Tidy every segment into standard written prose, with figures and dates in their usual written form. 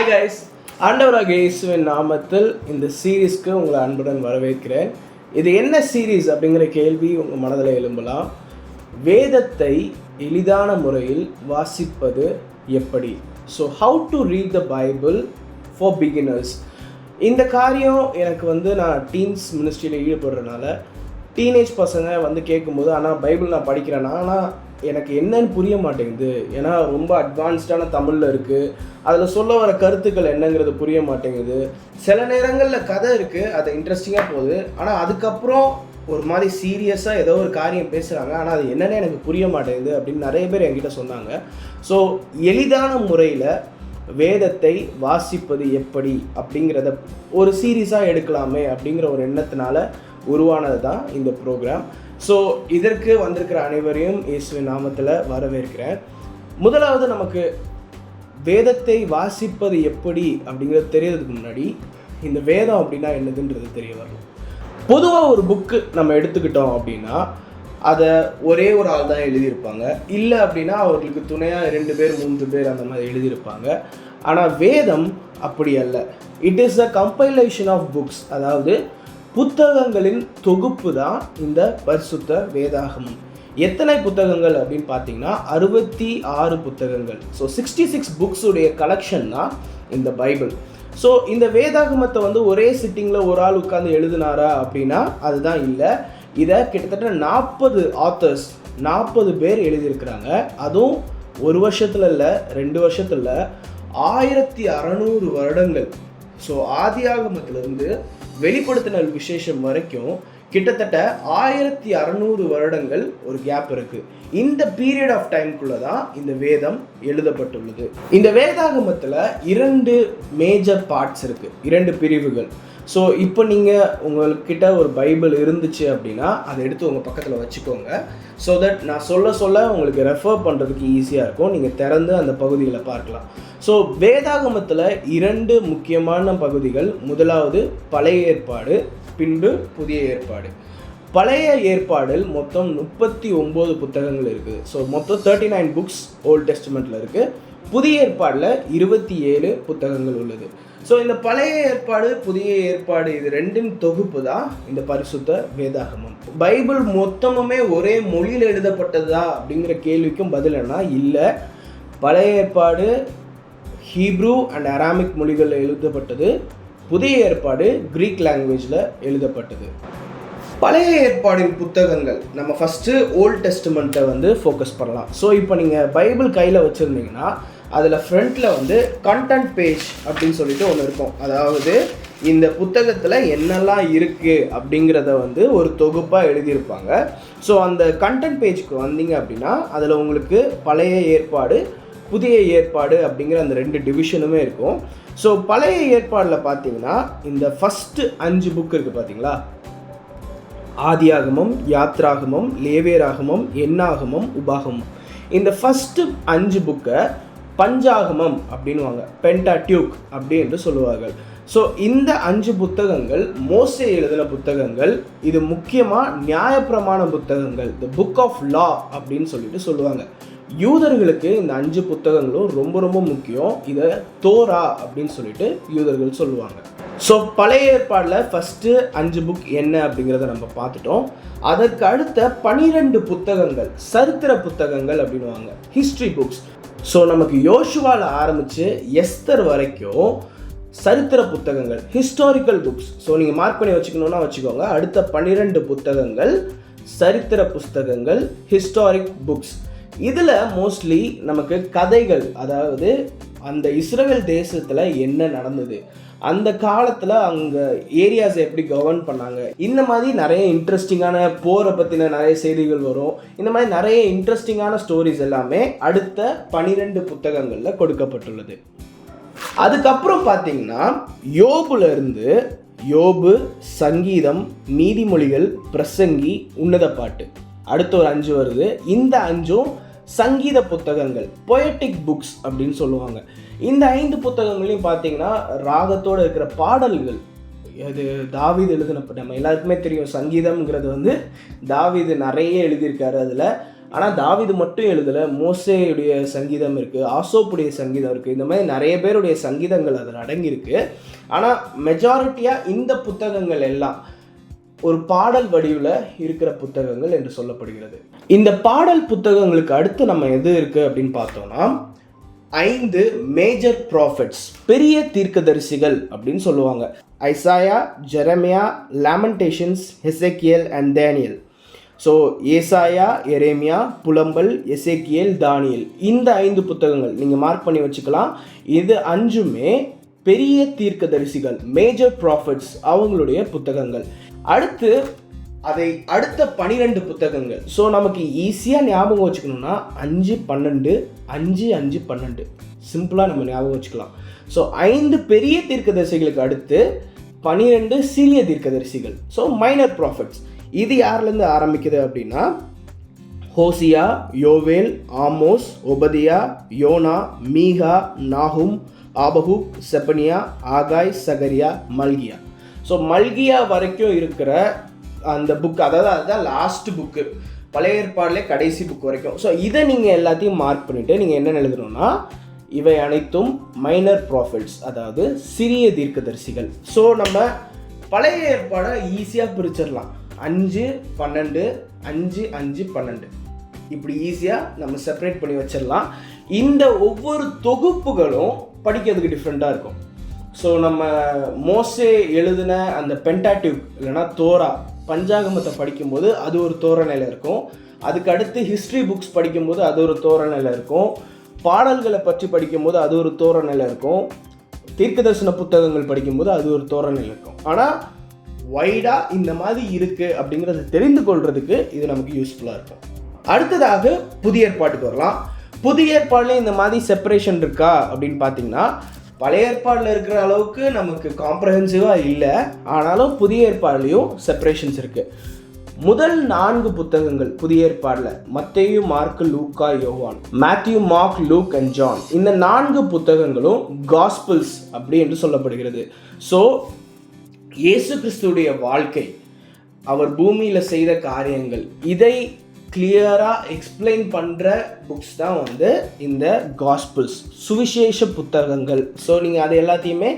Hi guys, ஆண்டவராக இயேசுவின் நாமத்தில் இந்த சீரீஸ்க்கு உங்களை அன்புடன் வரவேற்கிறேன். இது என்ன சீரீஸ் அப்படிங்கிற கேள்வி உங்கள் மனதில் எழும்பலாம். வேதத்தை எளிதான முறையில் வாசிப்பது எப்படி? So how to read the Bible for beginners. இந்த காரியம் எனக்கு நான் டீன்ஸ் மினிஸ்ட்ரியில் ஈடுபடுறதுனால டீனேஜ் பசங்க கேட்கும்போது, ஆனால் பைபிள் நான் படிக்கிறேன்னா, ஆனால் எனக்கு என்னன்னு புரிய மாட்டேங்குது. ஏன்னா ரொம்ப அட்வான்ஸ்டான தமிழில் இருக்குது, அதில் சொல்ல வர கருத்துக்கள் என்னங்கிறது புரிய மாட்டேங்குது. சில நேரங்களில் கதை இருக்குது, அது இன்ட்ரெஸ்டிங்காக போகுது, ஆனால் அதுக்கப்புறம் ஒரு மாதிரி சீரியஸாக ஏதோ ஒரு காரியம் பேசுகிறாங்க, ஆனால் அது என்னென்னு எனக்கு புரிய மாட்டேங்குது அப்படின்னு நிறைய பேர் என்கிட்ட சொன்னாங்க. ஸோ எளிதான முறையில் வேதத்தை வாசிப்பது எப்படி அப்படிங்கிறத ஒரு சீரீஸாக எடுக்கலாமே அப்படிங்கிற ஒரு எண்ணத்தினால உருவானது தான் இந்த ப்ரோக்ராம். ஸோ இதற்கு வந்திருக்கிற அனைவரையும் இயேசுவின் நாமத்தில் வரவேற்கிறேன். முதலாவது நமக்கு வேதத்தை வாசிப்பது எப்படி அப்படிங்கிறது தெரியறதுக்கு முன்னாடி இந்த வேதம் அப்படின்னா என்னதுன்றது தெரிய வரணும். பொதுவாக ஒரு புக்கு நம்ம எடுத்துக்கிட்டோம் அப்படின்னா அதை ஒரே ஒரு ஆள் தான் எழுதியிருப்பாங்க, இல்லை அப்படின்னா அவர்களுக்கு துணையாக 2 பேர் 3 பேர் அந்த மாதிரி எழுதியிருப்பாங்க. ஆனால் வேதம் அப்படி அல்ல. It is a compilation of books, அதாவது புத்தகங்களின் தொகுப்பு தான் இந்த பரிசுத்த வேதாகமம். எத்தனை புத்தகங்கள் அப்படின்னு பார்த்தீங்கன்னா 66 புத்தகங்கள். ஸோ 66 புக்ஸுடைய கலெக்ஷன் தான் இந்த பைபிள். ஸோ இந்த வேதாகமத்தை ஒரே சிட்டிங்கில் ஒரு ஆள் உட்காந்து எழுதினாரா அப்படின்னா அதுதான் இல்லை. இதை கிட்டத்தட்ட 40 ஆத்தர்ஸ் 40 பேர் எழுதியிருக்கிறாங்க. அதுவும் ஒரு வருஷத்தில் இல்லை, 2 வருஷத்தில் இல்லை, 1600 வருடங்கள். ஸோ ஆதியாகமத்திலிருந்து வெளிப்படுத்தினல் விசேஷம் வரைக்கும் கிட்டத்தட்ட 1600 வருடங்கள் ஒரு கேப் இருக்குது. இந்த பீரியட் ஆஃப் டைம்குள்ளே தான் இந்த வேதம் எழுதப்பட்டுள்ளது. இந்த வேதாகமத்தில் 2 மேஜர் பார்ட்ஸ் இருக்குது, 2 பிரிவுகள். ஸோ இப்போ நீங்கள் உங்கள்கிட்ட ஒரு பைபிள் இருந்துச்சு அப்படின்னா அதை எடுத்து உங்கள் பக்கத்தில் வச்சுக்கோங்க. ஸோ தட் நான் சொல்ல உங்களுக்கு ரெஃபர் பண்ணுறதுக்கு ஈஸியாக இருக்கும். நீங்கள் திறந்து அந்த பகுதிகளை பார்க்கலாம். ஸோ வேதாகமத்தில் 2 முக்கியமான பகுதிகள். முதலாவது பழைய ஏற்பாடு, பின்பு புதிய ஏற்பாடு. பழைய ஏற்பாடில் மொத்தம் 39 புத்தகங்கள் இருக்குது. ஸோ மொத்தம் 39 புக்ஸ் ஓல்ட் டெஸ்டமெண்ட்டில் இருக்குது. புதிய ஏற்பாடில் 27 புத்தகங்கள் உள்ளது. ஸோ இந்த பழைய ஏற்பாடு புதிய ஏற்பாடு இது 2 தொகுப்பு தான் இந்த பரிசுத்த வேதாகமம். பைபிள் மொத்தமுமே ஒரே மொழியில் எழுதப்பட்டதா அப்படிங்கிற கேள்விக்கும் பதில் என்ன? இல்லை. பழைய ஏற்பாடு ஹீப்ரூ அண்ட் அராமிக் மொழிகளில் எழுதப்பட்டது, புதிய ஏற்பாடு கிரீக் லாங்குவேஜில் எழுதப்பட்டது. பழைய ஏற்பாடின் புத்தகங்கள் நம்ம ஃபஸ்ட்டு ஓல்ட் டெஸ்டமெண்ட்டை ஃபோக்கஸ் பண்ணலாம். ஸோ இப்போ நீங்கள் பைபிள் கையில் வச்சுருந்தீங்கன்னா அதில் ஃப்ரண்ட்டில் கண்டென்ட் பேஜ் அப்படின்னு சொல்லிட்டு ஒன்று இருக்கும். அதாவது இந்த புத்தகத்தில் என்னெல்லாம் இருக்குது அப்படிங்கிறத ஒரு தொகுப்பாக எழுதியிருப்பாங்க. ஸோ அந்த கண்டென்ட் பேஜுக்கு வந்தீங்க அப்படின்னா அதில் உங்களுக்கு பழைய ஏற்பாடு புதிய ஏற்பாடு அப்படிங்கிற அந்த 2 டிவிஷனுமே இருக்கும். ஸோ பழைய ஏற்பாடில் பார்த்தீங்கன்னா இந்த ஃபஸ்ட்டு 5 புக் இருக்குது பார்த்தீங்களா? ஆதியாகமம், யாத்ராகமம், லேவியராகமம், எண்ணாகமம், உபாகமம். இந்த ஃபஸ்ட்டு 5 புக்கை பஞ்சாகமம் அப்படின்வாங்க, பென்டாடியூக் அப்படி என்று சொல்லுவார்கள். ஸோ இந்த 5 புத்தகங்கள் மோசே எழுதின புத்தகங்கள். இது முக்கியமாக நியாயப்பிரமாண புத்தகங்கள், த புக் ஆஃப் லா அப்படின்னு சொல்லிட்டு சொல்லுவாங்க. யூதர்களுக்கு இந்த 5 புத்தகங்களும் ரொம்ப ரொம்ப முக்கியம். இதை தோரா அப்படின்னு சொல்லிட்டு யூதர்கள் சொல்லுவாங்க. ஸோ பழைய ஏற்பாடில் ஃபஸ்ட்டு 5 புக் என்ன அப்படிங்கிறத நம்ம பார்த்துட்டோம். அதற்கு அடுத்த 12 புத்தகங்கள் சரித்திர புத்தகங்கள் அப்படின்வாங்க, ஹிஸ்ட்ரி புக்ஸ். ஸோ நமக்கு யோசுவாவில் ஆரம்பித்து எஸ்தர் வரைக்கும் சரித்திர புத்தகங்கள், ஹிஸ்டாரிக்கல் புக்ஸ். ஸோ நீங்கள் மார்க் பண்ணி வச்சுக்கணுன்னா வச்சுக்கோங்க. அடுத்த 12 புத்தகங்கள் சரித்திர புஸ்தகங்கள், ஹிஸ்டாரிக் புக்ஸ். இதில் மோஸ்ட்லி நமக்கு கதைகள், அதாவது அந்த இஸ்ரவேல் தேசத்தில் என்ன நடந்தது, அந்த காலத்தில் அங்கே ஏரியாஸை எப்படி கவர்ன் பண்ணாங்க, இந்த மாதிரி நிறைய இன்ட்ரெஸ்டிங்கான போரை பற்றின நிறைய செய்திகள் வரும். இந்த மாதிரி நிறைய இன்ட்ரெஸ்டிங்கான ஸ்டோரிஸ் எல்லாமே அடுத்த 12 புத்தகங்களில் கொடுக்கப்பட்டுள்ளது. அதுக்கப்புறம் பார்த்தீங்கன்னா யோபுலேருந்து யோபு, சங்கீதம், நீதிமொழிகள், பிரசங்கி, உன்னத பாட்டு, அடுத்த ஒரு 5 வருது. இந்த 5ம் சங்கீத புத்தகங்கள், பொயட்டிக் புக்ஸ் அப்படின்னு சொல்லுவாங்க. இந்த 5 புத்தகங்களையும் பார்த்தீங்கன்னா ராகத்தோடு இருக்கிற பாடல்கள். அது தாவீது எழுதின, நம்ம எல்லாருக்குமே தெரியும் சங்கீதம்ங்கிறது தாவீது நிறைய எழுதியிருக்காரு. அதில் ஆனால் தாவீது மட்டும் எழுதலை. மோசேயுடைய சங்கீதம் இருக்குது, ஆசோப்புடைய சங்கீதம் இருக்குது, இந்த மாதிரி நிறைய பேருடைய சங்கீதங்கள் அதில் அடங்கியிருக்கு. ஆனால் மெஜாரிட்டியாக இந்த புத்தகங்கள் எல்லாம் ஒரு பாடல் வடிவில் இருக்கிற புத்தகங்கள் என்று சொல்லப்படுகிறது. இந்த பாடல் புத்தகங்களுக்கு அடுத்து நம்ம எது இருக்குது அப்படின்னு பார்த்தோம்னா 5 மேஜர் ப்ராஃபிட்ஸ், பெரிய தீர்க்கதரிசிகள் அப்படின்னு சொல்லுவாங்க. ஐசாயா, ஜெரமியா, லாமெண்டேஷன்ஸ், எசேக்கியேல் அண்ட் தானியேல். ஸோ ஏசாயா, எரேமியா, புலம்பல், எசேக்கியேல், தானியேல், இந்த 5 புத்தகங்கள் நீங்கள் மார்க் பண்ணி வச்சுக்கலாம். இது 5மே பெரிய தீர்க்கதரிசிகள், மேஜர் ப்ராஃபிட்ஸ் அவங்களுடைய புத்தகங்கள். அடுத்து அதை அடுத்த 12 புத்தகங்கள். ஸோ நமக்கு ஈஸியாக ஞாபகம் வச்சுக்கணும்னா 5, 12, 5, 5, 12 சிம்பிளாக நம்ம ஞாபகம் வச்சுக்கலாம். ஸோ 5 பெரிய தீர்க்கதரிசிகளுக்கு அடுத்து 12 சிறிய தீர்க்கதரிசிகள், ஸோ மைனர் ப்ராஃபிட்ஸ். இது யார்லேருந்து ஆரம்பிக்குது அப்படின்னா ஹோசியா, யோவேல், ஆமோஸ், ஒபதியா, யோனா, மீகா, நாகும், ஆபகுக், செப்பனியா, ஆகாய், சகரியா, மல்கியா. ஸோ மல்கியா வரைக்கும் இருக்கிற அந்த புக், அதாவது அதுதான் லாஸ்ட் புக்கு, பழைய ஏற்பாடுலே கடைசி புக் வரைக்கும். ஸோ இதை நீங்கள் எல்லாத்தையும் மார்க் பண்ணிவிட்டு நீங்கள் என்ன எழுதணும்னா இவை அனைத்தும் மைனர் ப்ராஃபிட்ஸ், அதாவது சிறிய தீர்க்கதரிசிகள். ஸோ நம்ம பழைய ஏற்பாடை ஈஸியாக பிரிச்சிடலாம். 5, 12, 5, 5, 12 இப்படி ஈஸியாக நம்ம செப்பரேட் பண்ணி வச்சிடலாம். இந்த ஒவ்வொரு தொகுப்புகளும் படிக்கிறதுக்கு டிஃப்ரெண்ட்டாக இருக்கும். ஸோ நம்ம மோசே எழுதின அந்த பென்டாட்டியூக் இல்லைனா தோரா பஞ்சாகமத்தை படிக்கும்போது அது ஒரு தோரணையில் இருக்கும். அதுக்கு அடுத்து ஹிஸ்ட்ரி புக்ஸ் படிக்கும்போது அது ஒரு தோரணையில் இருக்கும். பாடல்களை பற்றி படிக்கும்போது அது ஒரு தோரணையில் இருக்கும். தீர்க்கதரிசன புத்தகங்கள் படிக்கும்போது அது ஒரு தோரணையில் இருக்கும். ஆனால் வைடாக இந்த மாதிரி இருக்குது அப்படிங்கிறத தெரிந்து கொள்றதுக்கு இது நமக்கு யூஸ்ஃபுல்லாக இருக்கும். அடுத்ததாக புதிய ஏற்பாட்டுக்கு வரலாம். புதிய ஏற்பாடுல இந்த மாதிரி செப்பரேஷன் இருக்கா அப்படின்னு பார்த்தீங்கன்னா பழைய ஏற்பாடில் இருக்கிற அளவுக்கு நமக்கு காம்ப்ரஹென்சிவாக இல்லை. ஆனாலும் புதிய ஏற்பாடுலேயும் செப்பரேஷன்ஸ் இருக்குது. முதல் 4 புத்தகங்கள் புதிய ஏற்பாடில் மத்தேயு, மார்க்கு, லூக்கா, யோவான், Matthew, Mark, Luke and John, இந்த 4 புத்தகங்களும் காஸ்பிள்ஸ் அப்படி என்று சொல்லப்படுகிறது. ஸோ இயேசு கிறிஸ்துடைய வாழ்க்கை, அவர் பூமியில் செய்த காரியங்கள், இதை கிளியராக எக்ஸ்பிளைன் பண்ணுற புக்ஸ் தான் வந்து இந்த காஸ்பிள்ஸ், சுவிசேஷ புத்தகங்கள். ஸோ நீங்கள் அது எல்லாத்தையுமே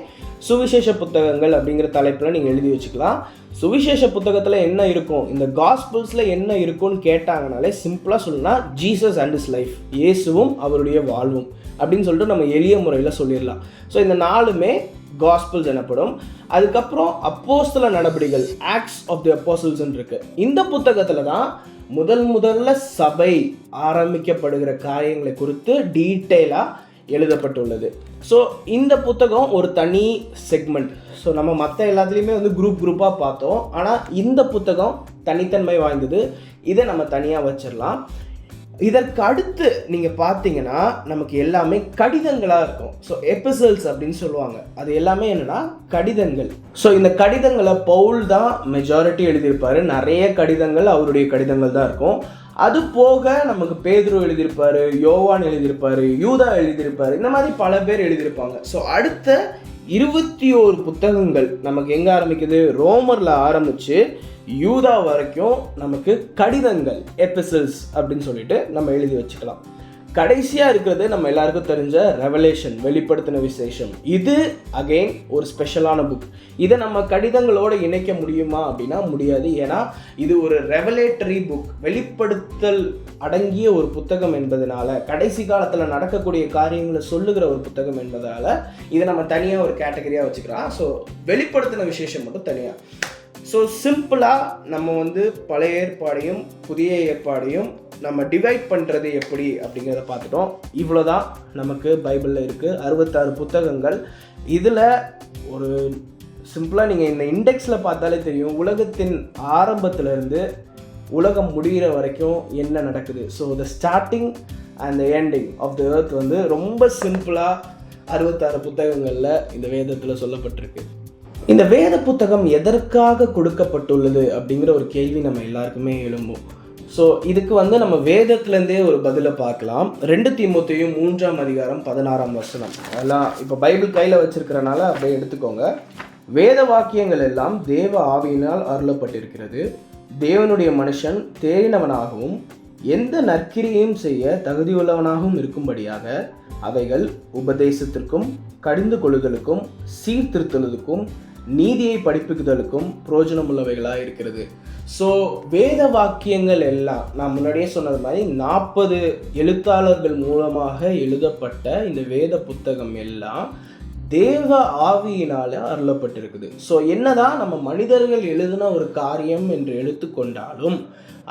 சுவிசேஷ புத்தகங்கள் அப்படிங்கிற தலைப்பில் நீங்கள் எழுதி வச்சுக்கலாம். சுவிசேஷ புத்தகத்தில் என்ன இருக்கும், இந்த காஸ்பிள்ஸில் என்ன இருக்கும்னு கேட்டாங்கனாலே சிம்பிளாக சொல்லணும்னா ஜீசஸ் அண்ட் இஸ் லைஃப், இயேசுவும் அவருடைய வாழ்வும் அப்படின்னு சொல்லிட்டு நம்ம எளிய முறையில் சொல்லிடலாம். ஸோ இந்த 4மே காஸ்பிள்ஸ் எனப்படும். அதுக்கப்புறம் அப்போஸ்தல நடபடிகள், ஆக்ட்ஸ் ஆஃப் தி அப்போஸ்டல்ஸ் இருக்கு. இந்த புத்தகத்தில் தான் முதல்ல சபை ஆரம்பிக்கப்படுகிற காரியங்களை குறித்து டீட்டெயிலாக எழுதப்பட்டுள்ளது. ஸோ இந்த புத்தகம் ஒரு தனி செக்மெண்ட். ஸோ நம்ம மற்ற எல்லாத்துலேயுமே வந்து குரூப்பாக பார்த்தோம். ஆனால் இந்த புத்தகம் தனித்தன்மை வாய்ந்தது. இதை நம்ம தனியாக வச்சிடலாம். இதற்கு அடுத்து நீங்கள் பார்த்தீங்கன்னா நமக்கு எல்லாமே கடிதங்களாக இருக்கும். ஸோ எபிசல்ஸ் அப்படின்னு சொல்லுவாங்க. அது எல்லாமே என்னென்னா கடிதங்கள். ஸோ இந்த கடிதங்களை பவுல் தான் மெஜாரிட்டி எழுதியிருப்பார். நிறைய கடிதங்கள் அவருடைய கடிதங்கள் தான் இருக்கும். அது போக நமக்கு பேதுரு எழுதியிருப்பார், யோவான் எழுதியிருப்பார், யூதா எழுதியிருப்பார், இந்த மாதிரி பல பேர் எழுதியிருப்பாங்க. ஸோ அடுத்த 21 புத்தகங்கள் நமக்கு எங்கே ஆரம்பிக்குது, ரோமரில் ஆரம்பித்து யூதா வரைக்கும் நமக்கு கடிதங்கள், எபிசல்ஸ் அப்படின்னு சொல்லிட்டு நம்ம எழுதி வச்சுக்கலாம். கடைசியாக இருக்கிறது நம்ம எல்லாருக்கும் தெரிஞ்ச ரெவலேஷன், வெளிப்படுத்தின விசேஷம். இது அகெயின் ஒரு ஸ்பெஷலான புக். இதை நம்ம கடிதங்களோடு இணைக்க முடியுமா அப்படின்னா முடியாது. ஏன்னா இது ஒரு ரெவலேட்டரி புக், வெளிப்படுத்தல் அடங்கிய ஒரு புத்தகம் என்பதனால, கடைசி காலத்தில் நடக்கக்கூடிய காரியங்களை சொல்லுகிற ஒரு புத்தகம் என்பதனால இதை நம்ம தனியாக ஒரு கேட்டகரியாக வச்சுக்கலாம். ஸோ வெளிப்படுத்தின விசேஷம் மட்டும் தனியாக. ஸோ சிம்பிளாக நம்ம வந்து பழைய ஏற்பாடையும் புதிய ஏற்பாடையும் நம்ம டிவைட் பண்ணுறது எப்படி அப்படிங்கிறத பார்த்துட்டோம். இவ்வளோ தான் நமக்கு பைபிளில் இருக்குது. 66 புத்தகங்கள். இதில் ஒரு சிம்பிளாக நீங்கள் இந்த இண்டெக்ஸில் பார்த்தாலே தெரியும், உலகத்தின் ஆரம்பத்திலேருந்து உலகம் முடிகிற வரைக்கும் என்ன நடக்குது. So the starting and the ending of the earth வந்து ரொம்ப சிம்பிளாக 66 புத்தகங்களில் இந்த வேதத்தில் சொல்லப்பட்டிருக்கு. இந்த வேத புத்தகம் எதற்காக கொடுக்கப்பட்டுள்ளது அப்படிங்கிற ஒரு கேள்வி நம்ம எல்லாருக்குமே எழும்பும். ஸோ இதுக்கு வந்து நம்ம வேதத்துலேருந்தே ஒரு பதிலை பார்க்கலாம். 2 தீமோத்தேயு 3ஆம் அதிகாரம் 16ஆம் வசனம். அதெல்லாம் இப்போ பைபிள் கையில் வச்சுருக்கிறனால அப்படியே எடுத்துக்கோங்க. வேத வாக்கியங்கள் எல்லாம் தேவ ஆவியினால் அருளப்பட்டிருக்கிறது. தேவனுடைய மனுஷன் தேறினவனாகவும் எந்த நற்கிரியையும் செய்ய தகுதியுள்ளவனாகவும் இருக்கும்படியாக அவைகள் உபதேசத்திற்கும், கடிந்து கொள்ளுதலுக்கும், சீர்திருத்தலுக்கும், நீதியை படிப்புக்குதலுக்கும் பிரயோஜனமுள்ளவைகளாக இருக்கிறது. ஸோ வேத வாக்கியங்கள் எல்லாம் நான் முன்னாடியே சொன்னது மாதிரி 40 எழுத்தாளர்கள் மூலமாக எழுதப்பட்ட இந்த வேத புத்தகம் எல்லாம் தேவ ஆவியினால் அருளப்பட்டிருக்குது. ஸோ என்னதான் நம்ம மனிதர்கள் எழுதின ஒரு காரியம் என்று எடுத்துக்கொண்டாலும்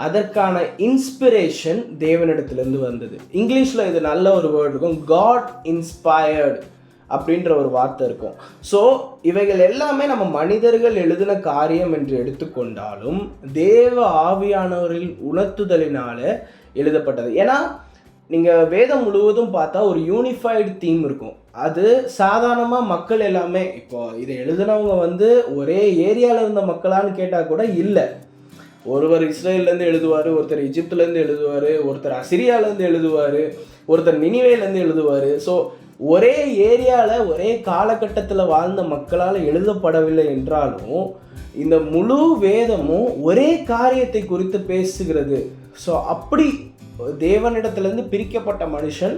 அதற்கான இன்ஸ்பிரேஷன் தேவனிடத்திலிருந்து வந்தது. இங்கிலீஷில் இது நல்ல ஒரு வேர்டு இருக்கும், காட் இன்ஸ்பயர்டு அப்படின்ற ஒரு வார்த்தை இருக்கும். ஸோ இவைகள் எல்லாமே நம்ம மனிதர்கள் எழுதின காரியம் என்று எடுத்துக்கொண்டாலும் தேவ ஆவியானவரின் உணர்த்துதலினால எழுதப்பட்டது. ஏன்னா நீங்கள் வேதம் முழுவதும் பார்த்தா ஒரு யூனிஃபைடு தீம் இருக்கும். அது சாதாரணமாக மக்கள் எல்லாமே, இப்போ இதை எழுதினவங்க ஒரே ஏரியாவில் இருந்த மக்களான்னு கேட்டால் கூட இல்லை. ஒருவர் இஸ்ரேல்லேருந்து எழுதுவார், ஒருத்தர் எஜிப்துலேருந்து எழுதுவார், ஒருத்தர் அசிரியாவிலேருந்து எழுதுவார், ஒருத்தர் நினிவேலேருந்து எழுதுவார். ஸோ ஒரே ஏரியாவில் ஒரே காலகட்டத்தில் வாழ்ந்த மக்களால் எழுதப்படவில்லை என்றாலும் இந்த முழு வேதமும் ஒரே காரியத்தை குறித்து பேசுகிறது. ஸோ அப்படி தேவனிடத்துலேருந்து பிரிக்கப்பட்ட மனுஷன்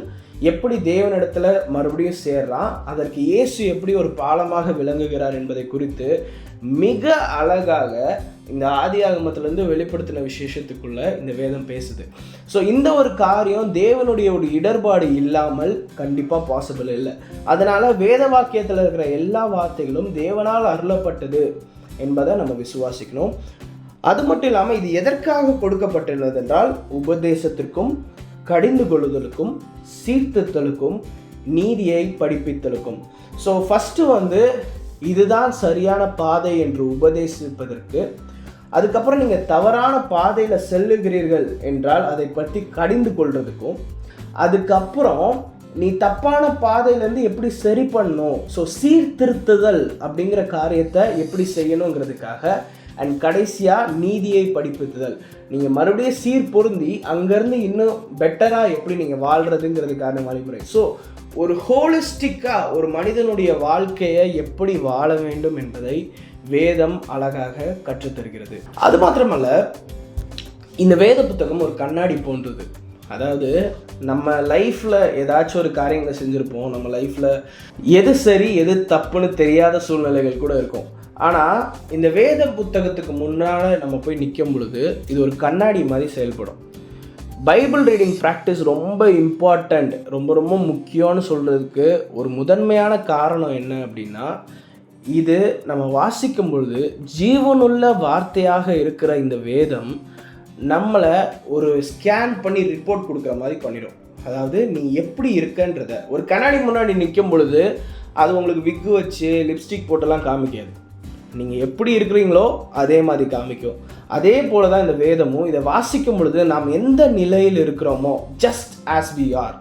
எப்படி தேவனிடத்தில் மறுபடியும் சேர்றான், அதற்கு இயேசு எப்படி ஒரு பாலமாக விளங்குகிறார் என்பதை குறித்து மிக அழகாக இந்த ஆதியாகமத்திலேருந்து வெளிப்படுத்தின விசேஷத்துக்குள்ள இந்த வேதம் பேசுது. ஸோ இந்த ஒரு காரியம் தேவனுடைய ஒரு இடர்பாடு இல்லாமல் கண்டிப்பாக பாசிபிள் இல்லை. அதனால் வேத வாக்கியத்தில் இருக்கிற எல்லா வார்த்தைகளும் தேவனால் அருளப்பட்டது என்பதை நம்ம விசுவாசிக்கணும். அது மட்டும் இல்லாமல் இது எதற்காக கொடுக்கப்பட்டுள்ளது என்றால் உபதேசத்திற்கும், கடிந்து கொள்ளுதலுக்கும், சீர்திருத்தலுக்கும், நீதியை படிப்பித்தலுக்கும். ஸோ ஃபஸ்ட்டு இதுதான் சரியான பாதை என்று உபதேசிப்பதற்கு, அதுக்கப்புறம் நீங்கள் தவறான பாதையில் செல்லுகிறீர்கள் என்றால் அதை பற்றி கடிந்து கொள்றதுக்கும், அதுக்கப்புறம் நீ தப்பான பாதையிலேருந்து எப்படி சரி பண்ணணும், ஸோ சீர்திருத்துதல் அப்படிங்கிற காரியத்தை எப்படி செய்யணுங்கிறதுக்காக, அண்ட் கடைசியாக நீதியை படிப்புத்துதல், நீங்கள் மறுபடியும் சீர் பொருந்தி அங்கேருந்து இன்னும் பெட்டராக எப்படி நீங்கள் வாழ்கிறதுங்கிறதுக்கான வழிமுறை. ஸோ ஒரு ஹோலிஸ்டிக்காக ஒரு மனிதனுடைய வாழ்க்கையை எப்படி வாழ வேண்டும் என்பதை வேதம் அழகாக கற்றுத்தருகிறது. அது மாத்திரமல்ல, இந்த வேத புத்தகம் ஒரு கண்ணாடி போன்றது. அதாவது நம்ம லைஃப்பில் ஏதாச்சும் ஒரு காரியங்களை செஞ்சுருப்போம், நம்ம லைஃப்பில் எது சரி எது தப்புன்னு தெரியாத சூழ்நிலைகள் கூட இருக்கும். ஆனால் இந்த வேத புத்தகத்துக்கு முன்னால் நம்ம போய் நிற்கும் பொழுது இது ஒரு கண்ணாடி மாதிரி செயல்படும். பைபிள் ரீடிங் ப்ராக்டிஸ் ரொம்ப இம்பார்ட்டண்ட், ரொம்ப ரொம்ப முக்கியம்னு சொல்கிறதுக்கு ஒரு முதன்மையான காரணம் என்ன அப்படின்னா, இது நம்ம வாசிக்கும் பொழுது ஜீவனுள்ள வார்த்தையாக இருக்கிற இந்த வேதம் நம்மளை ஒரு ஸ்கேன் பண்ணி ரிப்போர்ட் கொடுக்குற மாதிரி பண்ணிடும். அதாவது நீ எப்படி இருக்கன்றத ஒரு கண்ணாடி முன்னாடி நிற்கும் பொழுது அது உங்களுக்கு விக்கு வச்சு லிப்ஸ்டிக் போட்டெல்லாம் காமிக்காது. நீங்கள் எப்படி இருக்கிறீங்களோ அதே மாதிரி காமிக்கும். அதே போல தான் இந்த வேதமும். இதை வாசிக்கும் பொழுது நாம் எந்த நிலையில் இருக்கிறோமோ ஜஸ்ட் ஆஸ் வி ஆர்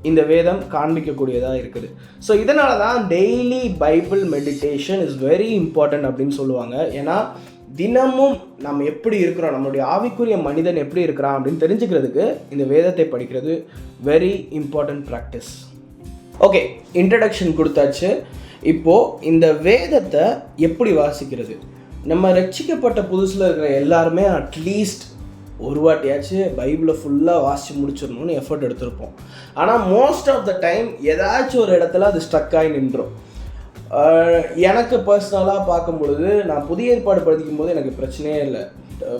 இந்த வேதம் காண்பிக்கக்கூடியதாக இருக்குது. ஸோ இதனால தான் daily Bible meditation is very important அப்படின்னு சொல்லுவாங்க. ஏன்னா தினமும் நம்ம எப்படி இருக்கிறோம், நம்மளுடைய ஆவிக்குரிய மனிதன் எப்படி இருக்கிறான் அப்படின்னு தெரிஞ்சுக்கிறதுக்கு இந்த வேதத்தை படிக்கிறது very important practice. Okay, introduction கொடுத்தாச்சு. இப்போது இந்த வேதத்தை எப்படி வாசிக்கிறது? நம்ம ரட்சிக்கப்பட்ட புதுசில் இருக்கிற எல்லாருமே அட்லீஸ்ட் ஒரு வாட்டியாச்சும் பைபிளை ஃபுல்லாக வாசித்து முடிச்சிடணும்னு எஃபர்ட் எடுத்திருப்போம். ஆனால் மோஸ்ட் ஆஃப் த டைம் ஏதாச்சும் ஒரு இடத்துல அது ஸ்டக் ஆகி நின்றோம். எனக்கு பர்சனலாக பார்க்கும் பொழுது நான் புதிய ஏற்பாடு படிக்கும் போது எனக்கு பிரச்சனையே இல்லை.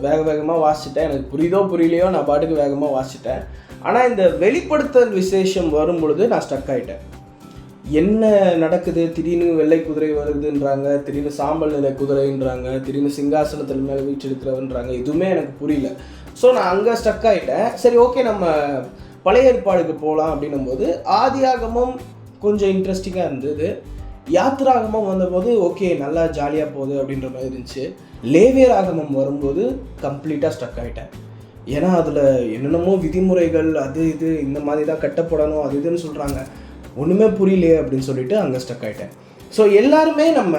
வேகமாக வாசிச்சிட்டேன், எனக்கு புரியுதோ புரியலையோ நான் பாட்டுக்கு வேகமாக வாசிச்சிட்டேன். ஆனால் இந்த வெளிப்படுத்தல் விசேஷம் வரும் பொழுது நான் ஸ்டக் ஆகிட்டேன். என்ன நடக்குது, திடீர்னு வெள்ளை குதிரை வருதுன்றாங்க, திடீர்னு சாம்பல் நிலை குதிரைன்றாங்க, திடீர்னு சிங்காசனத்தில் மேலே வீச்செடுக்கிறவன்றாங்க, எதுவுமே எனக்கு புரியல. ஸோ நான் அங்கே ஸ்டக் ஆகிட்டேன். சரி, ஓகே, நம்ம பழைய ஏற்பாடுக்கு போகலாம் அப்படின்னும் போது ஆதியாகமம் கொஞ்சம் இன்ட்ரெஸ்டிங்காக இருந்தது. யாத்திராகமம் வந்தபோது ஓகே நல்லா ஜாலியாக போகுது அப்படின்ற மாதிரி இருந்துச்சு. லேவியராகமம் வரும்போது கம்ப்ளீட்டாக ஸ்டக் ஆகிட்டேன். ஏன்னா அதில் என்னென்னமோ விதிமுறைகள் அது இது இந்த மாதிரி தான் கட்டப்படணும் அது இதுன்னு சொல்கிறாங்க, ஒன்றுமே புரியலையே அப்படின்னு சொல்லிட்டு அங்கே ஸ்டக் ஆகிட்டேன். ஸோ எல்லாருமே நம்ம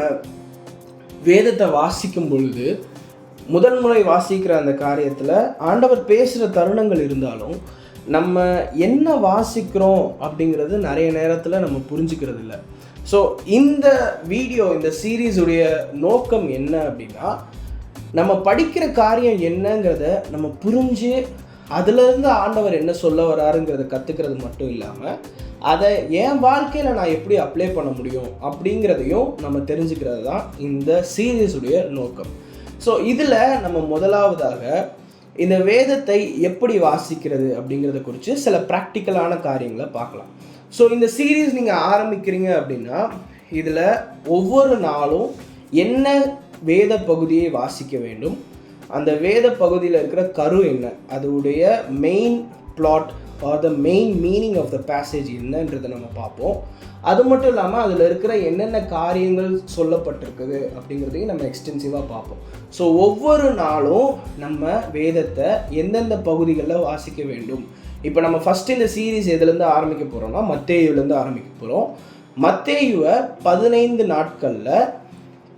வேதத்தை வாசிக்கும் பொழுது முதல் முறை வாசிக்கிற அந்த காரியத்தில் ஆண்டவர் பேசுகிற தருணங்கள் இருந்தாலும் நம்ம என்ன வாசிக்கிறோம் அப்படிங்கிறது நிறைய நேரத்தில் நம்ம புரிஞ்சுக்கிறது இல்லை. ஸோ இந்த வீடியோ, இந்த சீரீஸுடைய நோக்கம் என்ன அப்படின்னா, நம்ம படிக்கிற காரியம் என்னங்கிறத நம்ம புரிஞ்சு அதுலேருந்து ஆண்டவர் என்ன சொல்ல வராருங்கிறத கற்றுக்கிறது மட்டும் இல்லாமல் அதை என் வாழ்க்கையில் நான் எப்படி அப்ளை பண்ண முடியும் அப்படிங்கிறதையும் நம்ம தெரிஞ்சுக்கிறது தான் இந்த சீரீஸுடைய நோக்கம். ஸோ இதில் நம்ம முதலாவதாக இந்த வேதத்தை எப்படி வாசிக்கிறது அப்படிங்கிறத குறித்து சில ப்ராக்டிக்கலான காரியங்களை பார்க்கலாம். ஸோ இந்த சீரீஸ் நீங்கள் ஆரம்பிக்கிறீங்க அப்படின்னா இதில் ஒவ்வொரு நாளும் என்ன வேத பகுதியை வாசிக்க வேண்டும், அந்த வேத பகுதியில் இருக்கிற கரு என்ன, அதோடைய main plot or the main meaning of the passage என்னன்றதை நம்ம பார்ப்போம். அது மட்டும் இல்லாமல் அதில் இருக்கிற என்னென்ன காரியங்கள் சொல்லப்பட்டிருக்குது அப்படிங்கிறதையும் நம்ம எக்ஸ்டென்சிவாக பார்ப்போம். ஸோ ஒவ்வொரு நாளும் நம்ம வேதத்தை எந்தெந்த பகுதிகளில் வாசிக்க வேண்டும். இப்போ நம்ம ஃபஸ்ட்டு இந்த சீரீஸ் எதுலேருந்து ஆரம்பிக்க போகிறோம்னா மத்தேயுலேருந்து ஆரம்பிக்க போகிறோம். மத்தேயுவை 15 நாட்களில்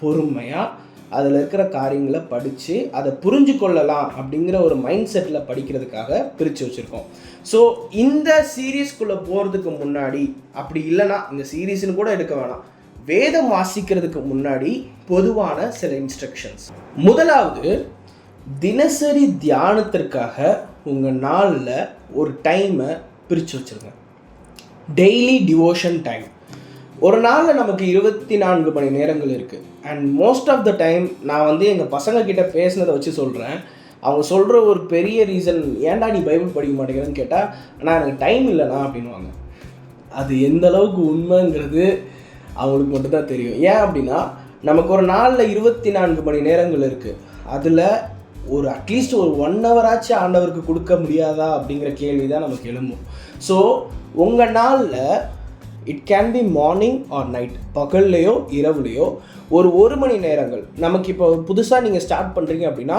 பொறுமையாக அதில் இருக்கிற காரியங்களை படித்து அதை புரிஞ்சு கொள்ளலாம் அப்படிங்கிற ஒரு மைண்ட் செட்டில் படிக்கிறதுக்காக பிரித்து வச்சுருக்கோம். ஸோ இந்த சீரீஸ்குள்ளே போகிறதுக்கு முன்னாடி, அப்படி இல்லைனா இந்த சீரீஸ்னு கூட எடுக்க வேணாம், வேதம் வாசிக்கிறதுக்கு முன்னாடி பொதுவான சில இன்ஸ்ட்ரக்ஷன்ஸ். முதலாவது, தினசரி தியானத்திற்காக உங்கள் நாளில் ஒரு டைமை பிரித்து வச்சுருங்க. Daily devotion time. ஒரு நாளில் நமக்கு 24 மணி நேரங்கள் இருக்குது. And most of the time நான் எங்கள் பசங்கக்கிட்ட பேசினதை வச்சு சொல்கிறேன். அவங்க சொல்கிற ஒரு பெரிய ரீசன், ஏன்டா நீ பைபிள் படிக்க மாட்டேங்கிறன்னு கேட்டால், ஆனால் எனக்கு டைம் இல்லைண்ணா அப்படின்வாங்க. அது எந்த அளவுக்கு உண்மைங்கிறது அவங்களுக்கு மட்டும்தான் தெரியும். ஏன் அப்படின்னா, நமக்கு ஒரு நாளில் 24 மணி நேரங்கள் இருக்குது. அதில் ஒரு அட்லீஸ்ட் ஒரு 1 ஹவராச்சு ஆண்டவருக்கு கொடுக்க முடியாதா அப்படிங்கிற கேள்வி தான் நமக்கு எழும்பும். ஸோ உங்கள் நாளில் it can be morning or night, பகல்லையோ இரவுலையோ ஒரு மணி நேரங்கள். நமக்கு இப்போ புதுசாக நீங்கள் ஸ்டார்ட் பண்ணுறீங்க அப்படின்னா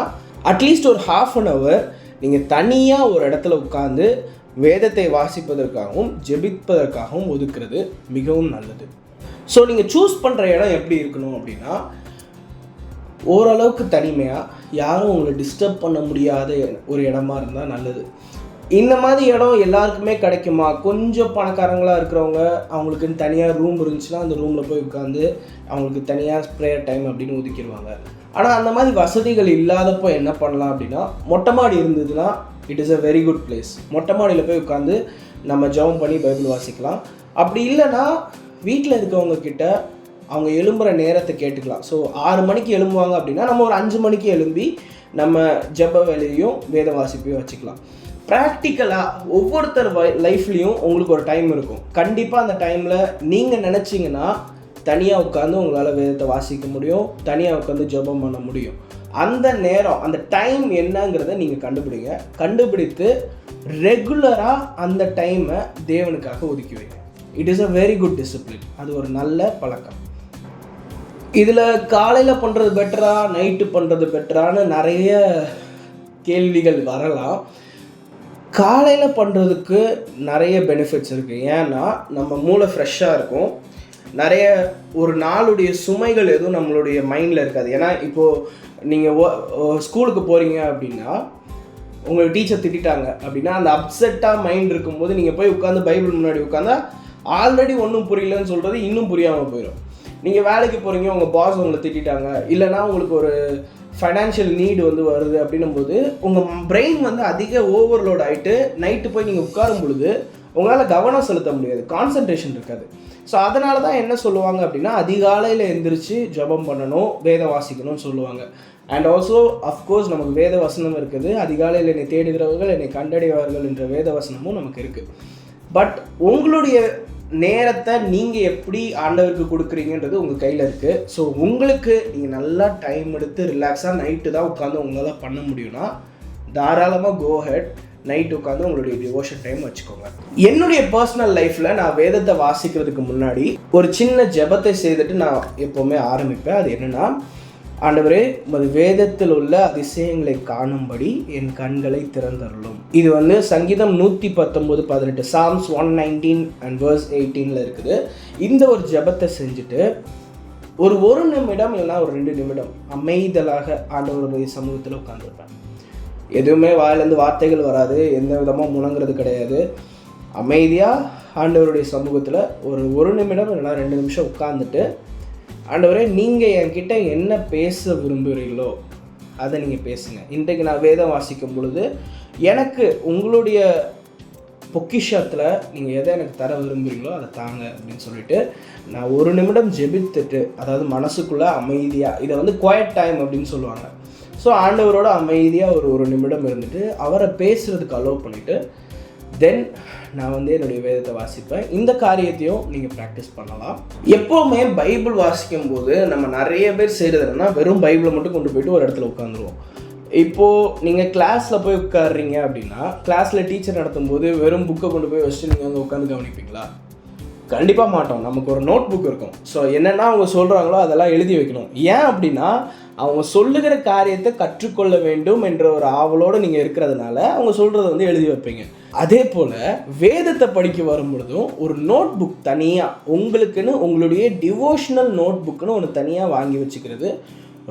அட்லீஸ்ட் ஒரு 1/2 hour நீங்கள் தனியாக ஒரு இடத்துல உட்காந்து வேதத்தை வாசிப்பதற்காகவும் ஜெபிப்பதற்காகவும் ஒதுக்குறது மிகவும் நல்லது. ஸோ நீங்கள் சூஸ் பண்ணுற இடம் எப்படி இருக்கணும் அப்படின்னா, ஓரளவுக்கு தனிமையாக யாரும் உங்களை டிஸ்டர்ப் பண்ண முடியாத ஒரு இடமா இருந்தால் நல்லது. இந்த மாதிரி இடம் எல்லாருக்குமே கிடைக்குமா? கொஞ்சம் பணக்காரங்களாக இருக்கிறவங்க அவங்களுக்குன்னு தனியாக ரூம் இருந்துச்சுன்னா அந்த ரூமில் போய் உட்காந்து அவங்களுக்கு தனியாக ப்ரேயர் டைம் அப்படின்னு ஒதுக்கிடுவாங்க. ஆனால் அந்த மாதிரி வசதிகள் இல்லாதப்போ என்ன பண்ணலாம் அப்படின்னா, மொட்டை மாடி இருந்ததுன்னா it is a very good place. மொட்டை மாடியில் போய் உட்காந்து நம்ம ஜெபம் பண்ணி பைபிள் வாசிக்கலாம். அப்படி இல்லைன்னா வீட்டில் இருக்கவங்க கிட்ட அவங்க எழும்புகிற நேரத்தை கேட்டுக்கலாம். ஸோ 6 மணிக்கு எழும்புவாங்க அப்படின்னா நம்ம ஒரு 5 மணிக்கு எழும்பி நம்ம ஜெப வேலையும் வேத வாசிப்பையும் வச்சுக்கலாம். ப்ராக்டிக்கலாக ஒவ்வொருத்தர் லைஃப்லேயும் உங்களுக்கு ஒரு டைம் இருக்கும். கண்டிப்பாக அந்த டைமில் நீங்கள் நினச்சிங்கன்னா தனியாக உட்காந்து உங்களால் வேதத்தை வாசிக்க முடியும், தனியாக உட்காந்து ஜெபம் பண்ண முடியும். அந்த நேரம், அந்த டைம் என்னங்கிறத நீங்கள் கண்டுபிடித்து ரெகுலராக அந்த டைமை தேவனுக்காக ஒதுக்கி வைங்க. It is a very good discipline. அது ஒரு நல்ல பழக்கம். இதில் காலையில் பண்ணுறது பெட்டரா, நைட்டு பண்ணுறது பெட்டரான்னு நிறைய கேள்விகள் வரலாம். காலையில் பண்ணுறதுக்கு நிறைய பெனிஃபிட்ஸ் இருக்குது. ஏன்னா நம்ம மூளை ஃப்ரெஷ்ஷாக இருக்கும். நிறைய ஒரு நாளுடைய சுமைகள் எதுவும் நம்மளுடைய மைண்டில் இருக்காது. ஏன்னா இப்போது நீங்கள் ஸ்கூலுக்கு போகிறீங்க அப்படின்னா உங்களை டீச்சர் திட்டாங்க அப்படின்னா அந்த அப்செட்டாக மைண்ட் இருக்கும்போது நீங்கள் போய் உட்காந்து பைபிள் முன்னாடி உட்காந்தா ஆல்ரெடி ஒன்றும் புரியலன்னு சொல்கிறது இன்னும் புரியாமல் போயிடும். நீங்கள் வேலைக்கு போகிறீங்க, உங்கள் பாஸ் உங்களை திட்டாங்க, இல்லைனா உங்களுக்கு ஒரு ஃபைனான்ஷியல் நீடு வருது அப்படின்னும் போது உங்கள் பிரெயின் அதிக ஓவர்லோட் ஆகிட்டு நைட்டு போய் நீங்கள் உட்காரும் பொழுது உங்களால் கவனம் செலுத்த முடியாது, கான்சன்ட்ரேஷன் இருக்காது. ஸோ அதனால தான் என்ன சொல்லுவாங்க அப்படின்னா, அதிகாலையில் எந்திரிச்சு ஜெபம் பண்ணணும், வேதம் வாசிக்கணும்னு சொல்லுவாங்க. அண்ட் ஆல்சோ அஃப்கோர்ஸ் நமக்கு வேத வசனம் இருக்குது. அதிகாலையில் என்னை தேடுகிறவர்கள் என்னை கண்டடைவார்கள் என்ற வேத வசனமும் நமக்கு இருக்குது. பட் உங்களுடைய நேரத்தை நீங்கள் எப்படி ஆண்டவருக்கு கொடுக்குறீங்கன்றது உங்கள் கையில் இருக்குது. ஸோ உங்களுக்கு நீங்கள் நல்லா டைம் எடுத்து ரிலாக்ஸாக நைட்டு தான் உட்காந்து உங்களால் பண்ண முடியும்னா தாராளமாக கோ ஹெட், நைட் உட்காந்து உங்களுடைய டிவோஷன் டைம் வச்சுக்கோங்க. என்னுடைய பர்சனல் லைஃப்பில் நான் வேதத்தை வாசிக்கிறதுக்கு முன்னாடி ஒரு சின்ன ஜெபத்தை செய்துட்டு நான் எப்போவுமே ஆரம்பிப்பேன். அது என்னென்னா, ஆண்டவரே உமது வேதத்தில் உள்ள அதிசயங்களை காணும்படி என் கண்களை திறந்தருளும். இது சங்கீதம் 119:18 Psalms 119 and verse 18 இருக்குது. இந்த ஒரு ஜெபத்தை செஞ்சுட்டு ஒரு நிமிடம் இல்லைனா ஒரு 2 நிமிடம் அமைதலாக ஆண்டவருடைய சமூகத்தில் உட்காந்துருப்பேன். எதுவுமே வாயிலேருந்து வார்த்தைகள் வராது, எந்த விதமாக முணங்குறது கிடையாது. அமைதியாக ஆண்டவருடைய சமூகத்தில் ஒரு நிமிடம் இல்லைனா 2 நிமிஷம் உட்காந்துட்டு, ஆண்டவரே நீங்கள் என்கிட்ட என்ன பேச விரும்புகிறீங்களோ அதை நீங்கள் பேசுங்க. இன்றைக்கு நான் வேதம் வாசிக்கும் பொழுது எனக்கு உங்களுடைய பொக்கிஷத்தில் நீங்கள் எதை எனக்கு தர விரும்புகிறீங்களோ அதை தாங்க அப்படின்னு சொல்லிட்டு நான் 1 நிமிடம் ஜெபித்துட்டு, அதாவது மனசுக்குள்ளே அமைதியாக, இதை வந்து குவைட் டைம் அப்படின்னு சொல்லுவாங்க. ஸோ ஆண்டவரோட அமைதியாக ஒரு நிமிடம் இருந்துட்டு அவரை பேசுகிறதுக்கு அலோவ் பண்ணிவிட்டு தென் நான் வந்து என்னுடைய வேதத்தை வாசிப்பேன். இந்த காரியத்தையும் நீங்கள் ப்ராக்டிஸ் பண்ணலாம். எப்போவுமே பைபிள் வாசிக்கும் போது நம்ம நிறைய பேர் செய்கிறது என்னன்னா, வெறும் பைபிளை மட்டும் கொண்டு போய்ட்டு ஒரு இடத்துல உட்காந்துருவோம். இப்போது நீங்கள் கிளாஸில் போய் உட்காடுறீங்க அப்படின்னா, கிளாஸில் டீச்சர் நடத்தும் போது வெறும் புக்கை கொண்டு போய் வச்சுட்டு நீங்கள் அங்கே உட்காந்து கவனிப்பீங்களா? கண்டிப்பாக மாட்டோம். நமக்கு ஒரு நோட் புக் இருக்கும். ஸோ என்னென்னா அவங்க சொல்கிறாங்களோ அதெல்லாம் எழுதி வைக்கணும். ஏன் அப்படின்னா, அவங்க சொல்லுகிற காரியத்தை கற்றுக்கொள்ள வேண்டும் என்ற ஒரு ஆவலோடு நீங்கள் இருக்கிறதுனால அவங்க சொல்கிறத வந்து எழுதி வைப்பீங்க. அதே போல் வேதத்தை படிக்க வரும் பொழுதும் ஒரு நோட் புக் தனியாக உங்களுக்குன்னு, உங்களுடைய டிவோஷனல் நோட் புக்குன்னு ஒன்று தனியாக வாங்கி வச்சுக்கிறது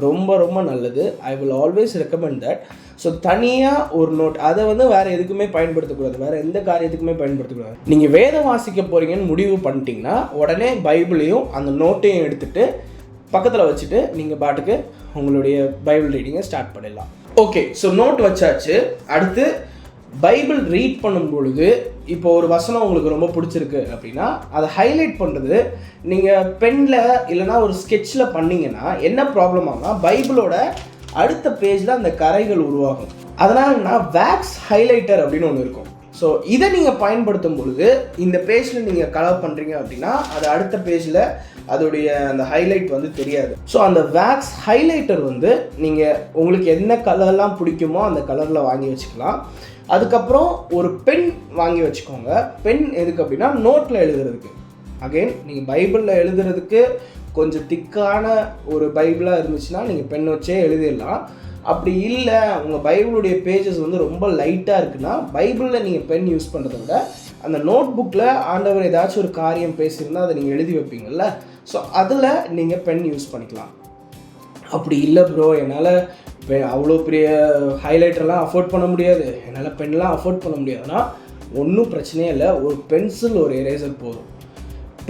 ரொம்ப ரொம்ப நல்லது. I will always recommend that. So தனியாக ஒரு நோட், அதை வந்து வேறு எதுக்குமே பயன்படுத்தக்கூடாது, வேறு எந்த காரியத்துக்குமே பயன்படுத்தக்கூடாது. நீங்கள் வேதம் வாசிக்க போகிறீங்கன்னு முடிவு பண்ணிட்டீங்கன்னா உடனே பைபிளையும் அந்த நோட்டையும் எடுத்துகிட்டு பக்கத்தில் வச்சுட்டு நீங்கள் பாட்டுக்கு உங்களுடைய பைபிள் ரீடிங்கை ஸ்டார்ட் பண்ணிடலாம். ஓகே, ஸோ நோட் வச்சாச்சு. அடுத்து பைபிள் ரீட் பண்ணும் பொழுது இப்போ ஒரு வசனம் உங்களுக்கு ரொம்ப பிடிச்சிருக்கு அப்படின்னா அதை ஹைலைட் பண்ணுறது நீங்கள் பெனில் இல்லைனா ஒரு ஸ்கெட்சில் பண்ணிங்கன்னா என்ன ப்ராப்ளம் ஆகுனா, பைபிளோட அடுத்த பேஜில் அந்த கரைகள் உருவாகும். அதனால் நான் வேக்ஸ் ஹைலைட்டர் அப்படின்னு ஒன்று இருக்கும். ஸோ இதை நீங்கள் பயன்படுத்தும் பொழுது இந்த பேஜில் நீங்கள் கலர் பண்ணுறீங்க அப்படின்னா அது அடுத்த பேஜில் அதோடைய அந்த ஹைலைட் வந்து தெரியாது. ஸோ அந்த வேக்ஸ் ஹைலைட்டர் வந்து நீங்கள் உங்களுக்கு என்ன கலர்லாம் பிடிக்குமோ அந்த கலரில் வாங்கி வச்சுக்கலாம். அதுக்கப்புறம் ஒரு பென் வாங்கி வச்சுக்கோங்க. பென் எதுக்கு அப்படின்னா நோட்டில் எழுதுறதுக்கு. அகெயின் நீங்கள் பைபிளில் எழுதுறதுக்கு கொஞ்சம் திக்கான ஒரு பைபிளாக இருந்துச்சுன்னா நீங்கள் பென் வச்சே எழுதிடலாம். அப்படி இல்லை, உங்கள் பைபிளுடைய பேஜஸ் வந்து ரொம்ப லைட்டாக இருக்குன்னா பைபிளில் நீங்கள் பென் யூஸ் பண்ணுறத விட அந்த நோட் புக்கில் ஆண்டவர் ஏதாச்சும் ஒரு காரியம் பேசியிருந்தால் அதை நீங்கள் எழுதி வைப்பீங்கள்ல, ஸோ அதில் நீங்கள் பென் யூஸ் பண்ணிக்கலாம். அப்படி இல்லை ப்ரோ, என்னால் அவ்வளோ பெரிய ஹைலைட்டர்லாம் அஃபோர்ட் பண்ண முடியாது, என்னால் பென்லாம் அஃபோர்ட் பண்ண முடியாதுன்னா ஒன்றும் பிரச்சனையே இல்லை. ஒரு பென்சில் ஒரு எரேசர் போதும்.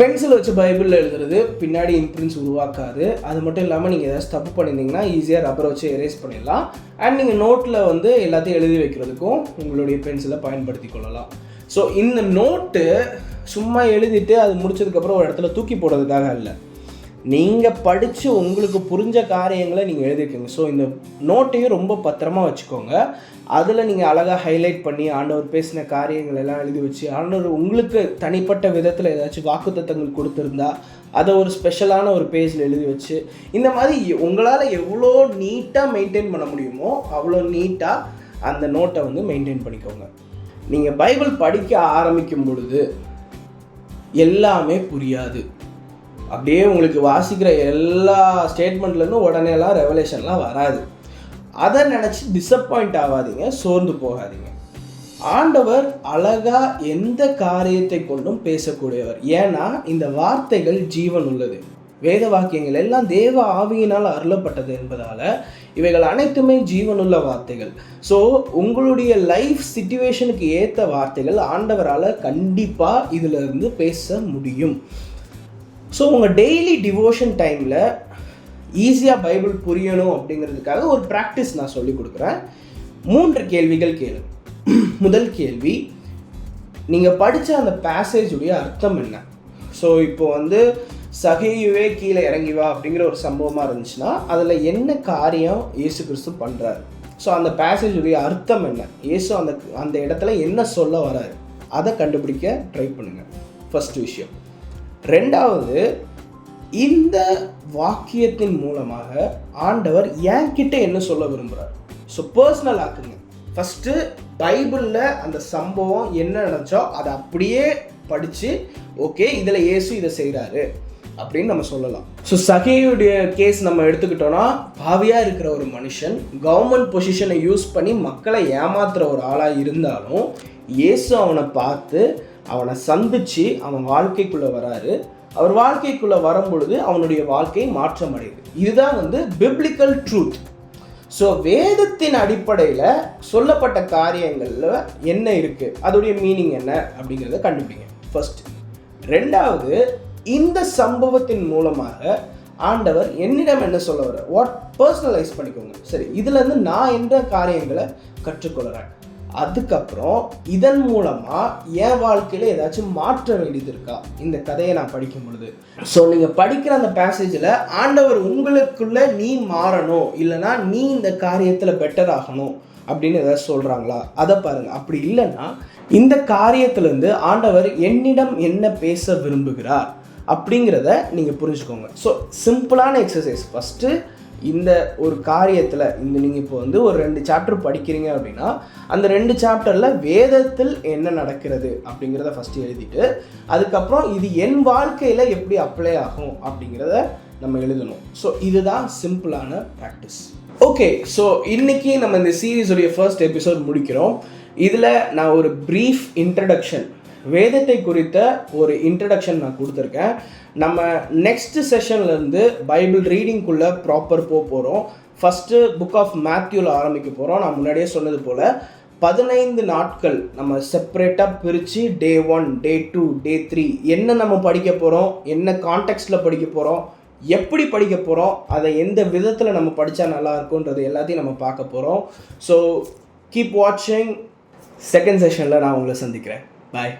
பென்சில் வச்சு பைபிளில் எழுதுறது பின்னாடி இம்ப்ரின்ஸ் உருவாக்காது. அது மட்டும் இல்லாமல் நீங்கள் ஏதாச்சும் தப்பு பண்ணியிருந்தீங்கன்னா ஈஸியாக ரப்பரை வச்சு எரேஸ் பண்ணிடலாம். அண்ட் நீங்கள் நோட்டில் வந்து எல்லாத்தையும் எழுதி வைக்கிறதுக்கும் உங்களுடைய பென்சிலை பயன்படுத்தி கொள்ளலாம். ஸோ இந்த நோட்டு சும்மா எழுதிட்டு அது முடிச்சதுக்கப்புறம் ஒரு இடத்துல தூக்கி போடுறதுக்காக இல்லை, நீங்கள் படித்து உங்களுக்கு புரிஞ்ச காரியங்களை நீங்கள் எழுதிக்கோங்க. ஸோ இந்த நோட்டையும் ரொம்ப பத்திரமா வச்சுக்கோங்க. அதில் நீங்கள் அழகாக ஹைலைட் பண்ணி ஆண்டவர் பேசின காரியங்கள் எல்லாம் எழுதி வச்சு, ஆண்டவர் உங்களுக்கு தனிப்பட்ட விதத்தில் ஏதாச்சும் வாக்குத்தத்தங்கள் கொடுத்துருந்தா அதை ஒரு ஸ்பெஷலான ஒரு பேஜில் எழுதி வச்சு, இந்த மாதிரி உங்களால் எவ்வளோ நீட்டாக மெயின்டைன் பண்ண முடியுமோ அவ்வளோ நீட்டாக அந்த நோட்டை வந்து மெயின்டைன் பண்ணிக்கோங்க. நீங்கள் பைபிள் படிக்க ஆரம்பிக்கும் பொழுது எல்லாமே புரியாது. அப்படியே உங்களுக்கு வாசிக்கிற எல்லா ஸ்டேட்மெண்ட்லேருந்தும் உடனேலாம் ரெவலேஷன்லாம் வராது. அதை நினச்சி டிசப்பாயிண்ட் ஆகாதீங்க, சோர்ந்து போகாதீங்க. ஆண்டவர் அழகாக எந்த காரியத்தை கொண்டும் பேசக்கூடியவர். ஏன்னா இந்த வார்த்தைகள் ஜீவன் உள்ளது. வேத வாக்கியங்கள் எல்லாம் தேவ ஆவியினால் அருளப்பட்டது என்பதால் இவைகள் அனைத்துமே ஜீவனுள்ள வார்த்தைகள். ஸோ உங்களுடைய லைஃப் சிச்சுவேஷனுக்கு ஏற்ற வார்த்தைகள் ஆண்டவரால் கண்டிப்பாக இதிலிருந்து பேச முடியும். ஸோ உங்கள் டெய்லி டிவோஷன் டைமில் ஈஸியாக பைபிள் புரியணும் அப்படிங்கிறதுக்காக ஒரு ப்ராக்டிஸ் நான் சொல்லிக் கொடுக்குறேன். 3 கேள்விகள் கேளு. முதல் கேள்வி, நீங்கள் படித்த அந்த பேசேஜுடைய அர்த்தம் என்ன? ஸோ இப்போ வந்து சகேயுவே கீழே இறங்கி வா அப்படிங்கிற ஒரு சம்பவமாக இருந்துச்சுன்னா அதில் என்ன காரியம் இயேசு கிறிஸ்து பண்ணுறாரு? ஸோ அந்த பேசேஜுடைய அர்த்தம் என்ன? இயேசு அந்த இடத்துல என்ன சொல்ல வராரு? அதை கண்டுபிடிக்க ட்ரை பண்ணுங்கள். ஃபஸ்ட்டு விஷயம். 2வது, இந்த வாக்கியத்தின் மூலமாக ஆண்டவர் என்கிட்ட என்ன சொல்ல விரும்புகிறார்? So personal ஆக்குங்க. ஃபஸ்ட்டு பைபிளில் அந்த சம்பவம் என்ன நடந்துச்சோ அதை அப்படியே படித்து, ஓகே இதில் இயேசு இதை செய்கிறாரு அப்படின்னு நம்ம சொல்லலாம். ஸோ சகேயுடைய கேஸ் நம்ம எடுத்துக்கிட்டோன்னா, பாவியாக இருக்கிற ஒரு மனுஷன் கவர்மெண்ட் பொசிஷனை யூஸ் பண்ணி மக்களை ஏமாத்துகிற ஒரு ஆளாக இருந்தாலும் இயேசு அவனை பார்த்து அவனை சந்தித்து அவன் வாழ்க்கைக்குள்ளே வராரு. அவர் வாழ்க்கைக்குள்ளே வரும் பொழுது அவனுடைய வாழ்க்கை மாற்றம் அடையுது. இதுதான் வந்து பிப்ளிக்கல் ட்ரூத். ஸோ வேதத்தின் அடிப்படையில் சொல்லப்பட்ட காரியங்களில் என்ன இருக்குது, அதோடைய மீனிங் என்ன அப்படிங்கிறத கண்டுபிடிங்க ஃபர்ஸ்ட். 2வது, இந்த சம்பவத்தின் மூலமாக ஆண்டவர் என்னிடம் என்ன சொல்ல வர, வாட் பர்சனலைஸ் பண்ணிக்கோங்க. சரி, இதுலேருந்து நான் எந்த காரியங்களை கற்றுக்கொள்கிறேன், அதுக்கப்புறம் இதன் மூலமாக என் வாழ்க்கையில் ஏதாச்சும் மாற்ற வேண்டியது இருக்கா இந்த கதையை நான் படிக்கும் பொழுது. ஸோ நீங்கள் படிக்கிற அந்த பேசேஜில் ஆண்டவர் உங்களுக்குள்ள நீ மாறணும், இல்லைனா நீ இந்த காரியத்தில் பெட்டர் ஆகணும் அப்படின்னு ஏதாவது சொல்கிறாங்களா, அதை பாருங்கள். அப்படி இல்லைன்னா இந்த காரியத்திலேருந்து ஆண்டவர் என்னிடம் என்ன பேச விரும்புகிறார் அப்படிங்கிறத நீங்கள் புரிஞ்சுக்கோங்க. ஸோ சிம்பிளான எக்ஸசைஸ். ஃபஸ்ட்டு இந்த ஒரு காரியத்தில் நீங்கள் இப்போ ஒரு 2 சாப்டர் படிக்கிறீங்க அப்படின்னா அந்த 2 சாப்டரில் வேதத்தில் என்ன நடக்கிறது அப்படிங்கிறத ஃபஸ்ட்டு எழுதிட்டு, அதுக்கப்புறம் இது என் வாழ்க்கையில் எப்படி அப்ளை ஆகும் அப்படிங்கிறத நம்ம எழுதணும். ஸோ இதுதான் சிம்பிளான ப்ராக்டிஸ். ஓகே, ஸோ இன்றைக்கி நம்ம இந்த சீரீஸுடைய ஃபர்ஸ்ட் எபிசோட் முடிக்கிறோம். இதில் நான் ஒரு ப்ரீஃப் இன்ட்ரடக்ஷன், வேதத்தை குறித்த ஒரு இன்ட்ரடக்ஷன் நான் கொடுத்துருக்கேன். நம்ம நெக்ஸ்ட் செஷன்லேருந்து பைபிள் ரீடிங்குள்ளே ப்ராப்பர் போகிறோம். ஃபஸ்ட்டு புக் ஆஃப் மேத்யூவில் ஆரம்பிக்க போகிறோம். நான் முன்னாடியே சொன்னது போல் 15 நாட்கள் நம்ம செப்பரேட்டாக பிரித்து டே 1, டே 2, டே 3 என்ன நம்ம படிக்க போகிறோம், என்ன கான்டெக்ஸ்டில் படிக்க போகிறோம், எப்படி படிக்க போகிறோம், அதை எந்த விதத்தில் நம்ம படித்தா நல்லா இருக்குன்றது எல்லாத்தையும் நம்ம பார்க்க போகிறோம். ஸோ கீப் வாட்சிங். செகண்ட் செஷனில் நான் உங்களை சந்திக்கிறேன். பாய்.